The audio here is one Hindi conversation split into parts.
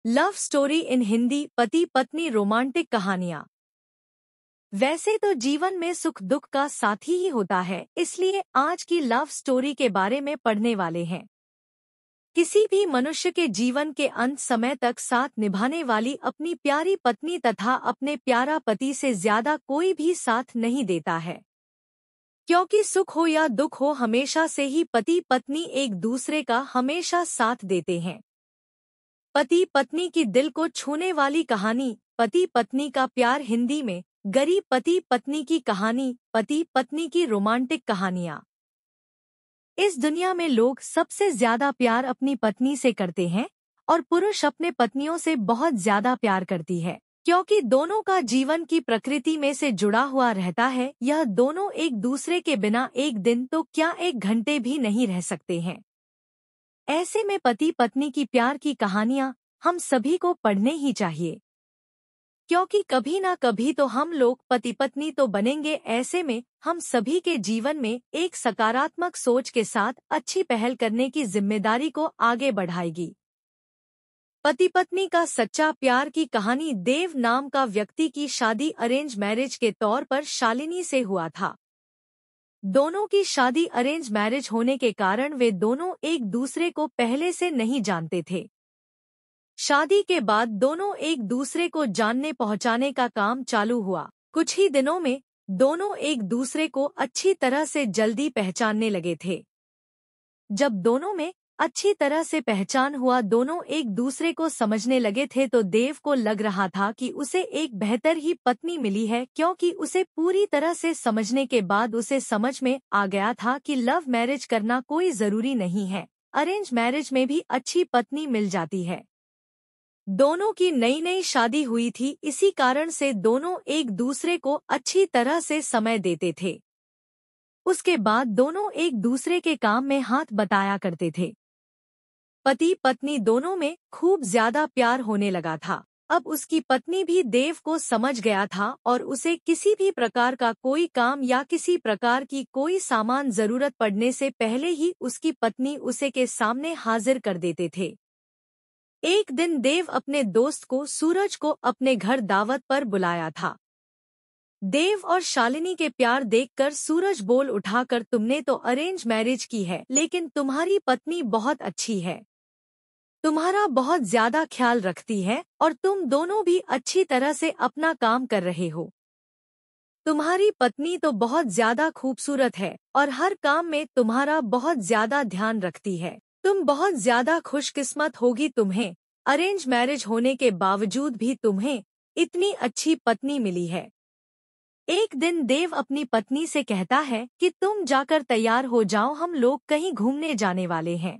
लव स्टोरी इन हिंदी, पति पत्नी रोमांटिक कहानियाँ। वैसे तो जीवन में सुख दुख का साथी ही होता है, इसलिए आज की लव स्टोरी के बारे में पढ़ने वाले हैं। किसी भी मनुष्य के जीवन के अंत समय तक साथ निभाने वाली अपनी प्यारी पत्नी तथा अपने प्यारा पति से ज्यादा कोई भी साथ नहीं देता है, क्योंकि सुख हो या दुख हो हमेशा से ही पति पत्नी एक दूसरे का हमेशा साथ देते हैं। पति पत्नी की दिल को छूने वाली कहानी पति पत्नी का प्यार, हिंदी में गरीब पति पत्नी की कहानी, पति पत्नी की रोमांटिक कहानियाँ। इस दुनिया में लोग सबसे ज्यादा प्यार अपनी पत्नी से करते हैं और पुरुष अपने पत्नियों से बहुत ज्यादा प्यार करती है, क्योंकि दोनों का जीवन की प्रकृति में से जुड़ा हुआ रहता है। यह दोनों एक दूसरे के बिना एक दिन तो क्या एक घंटे भी नहीं रह सकते हैं। ऐसे में पति पत्नी की प्यार की कहानियां हम सभी को पढ़ने ही चाहिए, क्योंकि कभी ना कभी तो हम लोग पति पत्नी तो बनेंगे। ऐसे में हम सभी के जीवन में एक सकारात्मक सोच के साथ अच्छी पहल करने की जिम्मेदारी को आगे बढ़ाएगी। पति पत्नी का सच्चा प्यार की कहानी। देव नाम का व्यक्ति की शादी अरेंज मैरिज के तौर पर शालिनी से हुआ था। दोनों की शादी अरेंज मैरिज होने के कारण वे दोनों एक दूसरे को पहले से नहीं जानते थे। शादी के बाद दोनों एक दूसरे को जानने पहुंचाने का काम चालू हुआ। कुछ ही दिनों में दोनों एक दूसरे को अच्छी तरह से जल्दी पहचानने लगे थे। जब दोनों में अच्छी तरह से पहचान हुआ, दोनों एक दूसरे को समझने लगे थे, तो देव को लग रहा था कि उसे एक बेहतर ही पत्नी मिली है, क्योंकि उसे पूरी तरह से समझने के बाद उसे समझ में आ गया था कि लव मैरिज करना कोई जरूरी नहीं है, अरेंज मैरिज में भी अच्छी पत्नी मिल जाती है। दोनों की नई नई शादी हुई थी, इसी कारण से दोनों एक दूसरे को अच्छी तरह से समय देते थे। उसके बाद दोनों एक दूसरे के काम में हाथ बटाया करते थे। पति पत्नी दोनों में खूब ज्यादा प्यार होने लगा था। अब उसकी पत्नी भी देव को समझ गया था और उसे किसी भी प्रकार का कोई काम या किसी प्रकार की कोई सामान जरूरत पड़ने से पहले ही उसकी पत्नी उसे के सामने हाजिर कर देते थे। एक दिन देव अपने दोस्त को सूरज को अपने घर दावत पर बुलाया था। देव और शालिनी के प्यार देखकर सूरज बोल उठाकर, तुमने तो अरेंज मैरिज की है, लेकिन तुम्हारी पत्नी बहुत अच्छी है, तुम्हारा बहुत ज्यादा ख्याल रखती है और तुम दोनों भी अच्छी तरह से अपना काम कर रहे हो। तुम्हारी पत्नी तो बहुत ज्यादा खूबसूरत है और हर काम में तुम्हारा बहुत ज्यादा ध्यान रखती है। तुम बहुत ज्यादा खुशकिस्मत होगी, तुम्हें अरेंज मैरिज होने के बावजूद भी तुम्हें इतनी अच्छी पत्नी मिली है। एक दिन देव अपनी पत्नी से कहता है कि तुम जाकर तैयार हो जाओ, हम लोग कहीं घूमने जाने वाले हैं।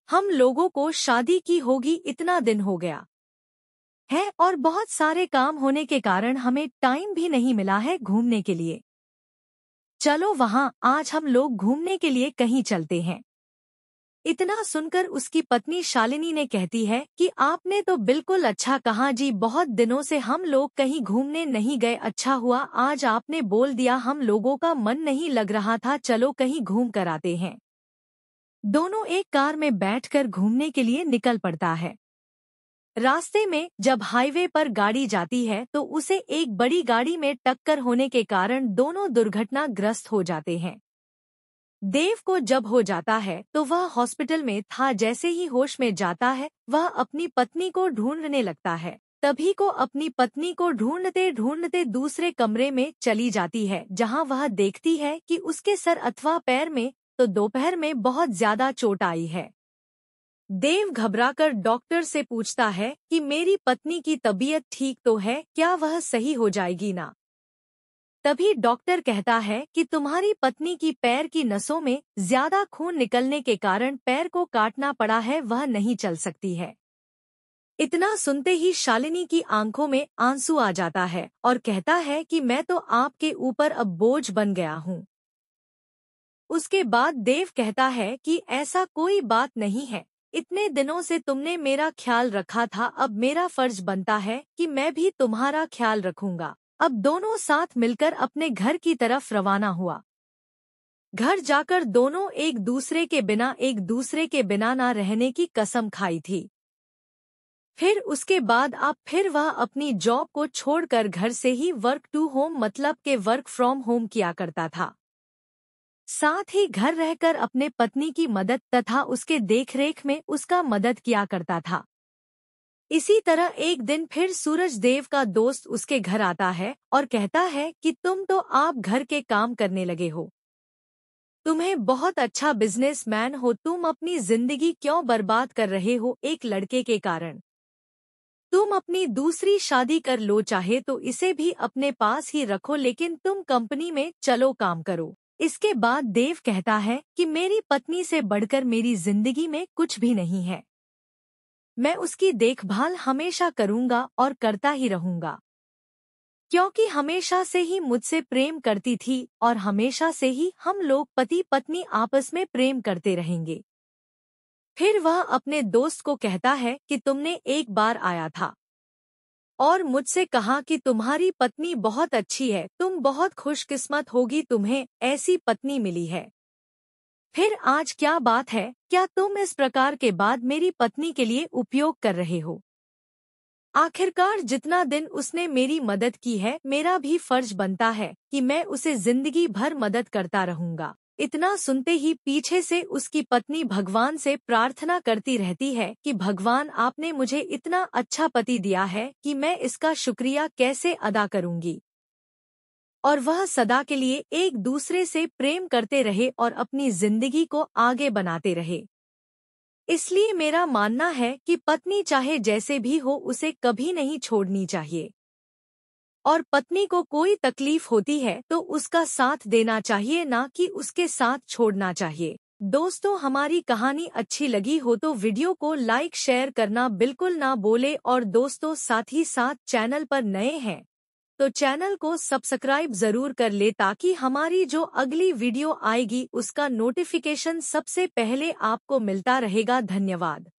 हम लोगों को शादी की होगी इतना दिन हो गया है और बहुत सारे काम होने के कारण हमें टाइम भी नहीं मिला है घूमने के लिए। चलो वहाँ आज हम लोग घूमने के लिए कहीं चलते हैं। इतना सुनकर उसकी पत्नी शालिनी ने कहती है कि आपने तो बिल्कुल अच्छा कहा जी, बहुत दिनों से हम लोग कहीं घूमने नहीं गए, अच्छा हुआ आज आपने बोल दिया, हम लोगों का मन नहीं लग रहा था, चलो कहीं घूम कर आते हैं। दोनों एक कार में बैठकर घूमने के लिए निकल पड़ता है। रास्ते में जब हाईवे पर गाड़ी जाती है तो उसे एक बड़ी गाड़ी में टक्कर होने के कारण दोनों दुर्घटनाग्रस्त हो जाते हैं। देव को जब हो जाता है तो वह हॉस्पिटल में था। जैसे ही होश में जाता है वह अपनी पत्नी को ढूंढने लगता है। तभी को अपनी पत्नी को ढूंढते ढूंढते दूसरे कमरे में चली जाती है, जहां वह देखती है कि उसके सर अथवा पैर में तो दोपहर में बहुत ज्यादा चोट आई है। देव घबराकर डॉक्टर से पूछता है कि मेरी पत्नी की तबीयत ठीक तो है, क्या वह सही हो जाएगी ना? तभी डॉक्टर कहता है कि तुम्हारी पत्नी की पैर की नसों में ज्यादा खून निकलने के कारण पैर को काटना पड़ा है, वह नहीं चल सकती है। इतना सुनते ही शालिनी की आंखों में आंसू आ जाता है और कहता है कि मैं तो आपके ऊपर अब बोझ बन गया हूँ। उसके बाद देव कहता है कि ऐसा कोई बात नहीं है, इतने दिनों से तुमने मेरा ख्याल रखा था, अब मेरा फर्ज बनता है कि मैं भी तुम्हारा ख्याल रखूंगा। अब दोनों साथ मिलकर अपने घर की तरफ रवाना हुआ। घर जाकर दोनों एक दूसरे के बिना ना रहने की कसम खाई थी। फिर उसके बाद फिर वह अपनी जॉब को छोड़कर घर से ही वर्क टू होम मतलब के वर्क फ्रॉम होम किया करता था। साथ ही घर रहकर अपने पत्नी की मदद तथा उसके देखरेख में उसका मदद किया करता था। इसी तरह एक दिन फिर सूरज देव का दोस्त उसके घर आता है और कहता है कि तुम तो आप घर के काम करने लगे हो, तुम्हें बहुत अच्छा बिजनेसमैन हो, तुम अपनी जिंदगी क्यों बर्बाद कर रहे हो एक लड़के के कारण। तुम अपनी दूसरी शादी कर लो, चाहे तो इसे भी अपने पास ही रखो, लेकिन तुम कंपनी में चलो काम करो। इसके बाद देव कहता है कि मेरी पत्नी से बढ़कर मेरी जिंदगी में कुछ भी नहीं है, मैं उसकी देखभाल हमेशा करूंगा और करता ही रहूंगा, क्योंकि हमेशा से ही मुझसे प्रेम करती थी और हमेशा से ही हम लोग पति पत्नी आपस में प्रेम करते रहेंगे। फिर वह अपने दोस्त को कहता है कि तुमने एक बार आया था और मुझसे कहा कि तुम्हारी पत्नी बहुत अच्छी है, तुम बहुत खुशकिस्मत होगी, तुम्हें ऐसी पत्नी मिली है। फिर आज क्या बात है, क्या तुम इस प्रकार के बाद मेरी पत्नी के लिए उपयोग कर रहे हो। आखिरकार जितना दिन उसने मेरी मदद की है, मेरा भी फर्ज बनता है कि मैं उसे जिंदगी भर मदद करता रहूंगा। इतना सुनते ही पीछे से उसकी पत्नी भगवान से प्रार्थना करती रहती है कि भगवान आपने मुझे इतना अच्छा पति दिया है कि मैं इसका शुक्रिया कैसे अदा करूंगी। और वह सदा के लिए एक दूसरे से प्रेम करते रहे और अपनी जिंदगी को आगे बनाते रहे। इसलिए मेरा मानना है कि पत्नी चाहे जैसे भी हो उसे कभी नहीं छोड़नी चाहिए, और पत्नी को कोई तकलीफ होती है तो उसका साथ देना चाहिए, ना कि उसके साथ छोड़ना चाहिए। दोस्तों, हमारी कहानी अच्छी लगी हो तो वीडियो को लाइक शेयर करना बिल्कुल ना भूले, और दोस्तों साथ ही साथ चैनल पर नए हैं तो चैनल को सब्सक्राइब जरूर कर ले, ताकि हमारी जो अगली वीडियो आएगी उसका नोटिफिकेशन सबसे पहले आपको मिलता रहेगा। धन्यवाद।